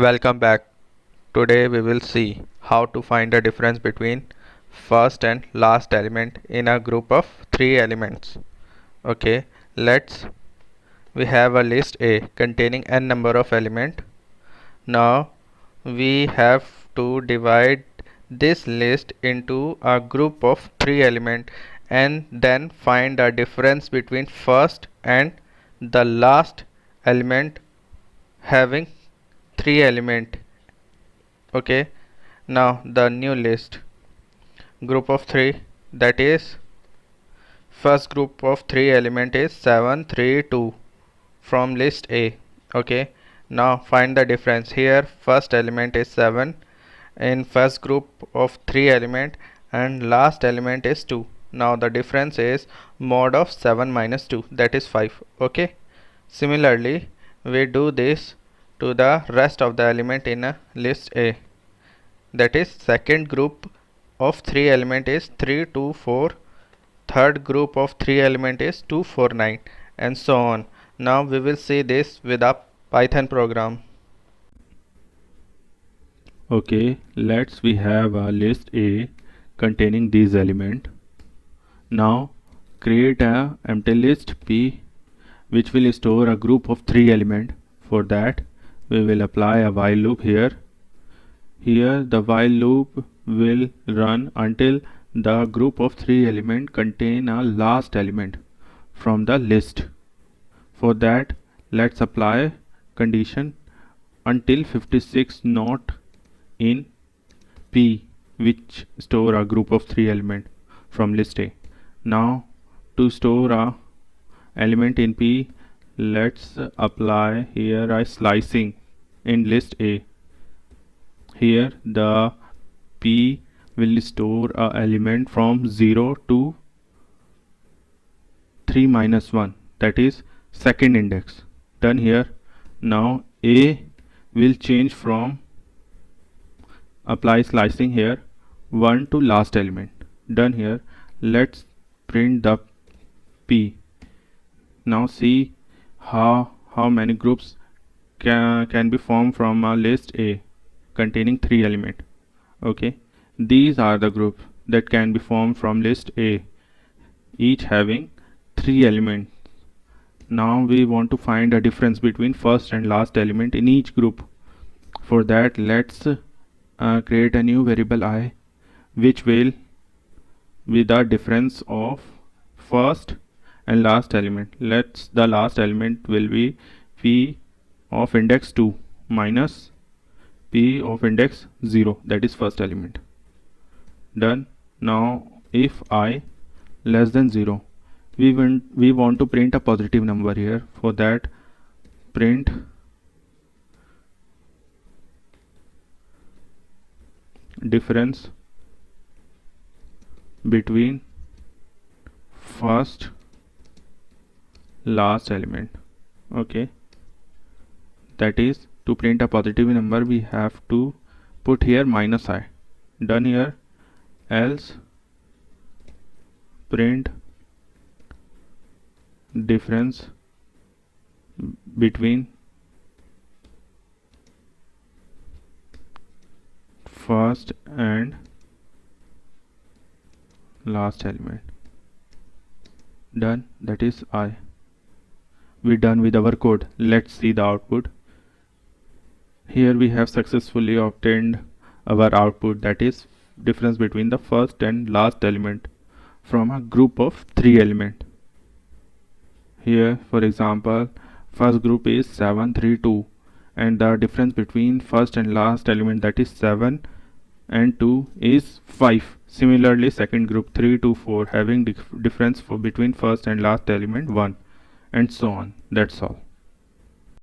Welcome back. Today we will see how to find the difference between first and last element in a group of three elements. Okay, we have a list A containing n number of elements. Now we have to divide this list into a group of three elements and then find the difference between first and the last element having three elements. Okay, now the new list group of 3, that is first group of 3 element is 732 from list A. Okay, now find the difference. Here first element is 7 in first group of 3 element and last element is 2. Now the difference is mod of 7 minus 2, that is 5. Okay, similarly we do this to the rest of the element in a list A. That is second group of 3 element is 3 2 4, third group of 3 element is 2 4 9, and so on. Now we will see this with a Python program. Okay, we have a list A containing these elements. Now create a empty list P which will store a group of 3 elements. For that we will apply a while loop here. Here the while loop will run until the group of 3 elements contain a last element from the list. For that let's apply condition until 56 not in P which store a group of 3 element from list A. Now to store a element in P, let's apply here a slicing in list A. Here the P will store a element from 0 to 3 minus 1, that is second index. Done here. Now A will change from apply slicing here 1 to last element. Done here. Let's print the P. Now see how many groups can be formed from a list A containing 3 elements. Okay, these are the groups that can be formed from list A, each having 3 elements. Now we want to find a difference between first and last element in each group. For that let's create a new variable I which will be the difference of first and last element. The last element will be P of index 2 minus P of index 0, that is first element. Done. Now if I less than 0, we want to print a positive number here. For that print difference between first last element. Okay, that is to print a positive number we have to put here minus I. Done here. Else print difference between first and last element. Done, that is I. We're done with our code. Let's see the output. Here we have successfully obtained our output, that is difference between the first and last element from a group of 3 elements. Here for example first group is 732 and the difference between first and last element, that is 7 and 2, is 5. Similarly second group 3 to 4 having difference between first and last element 1, and so on. That's all.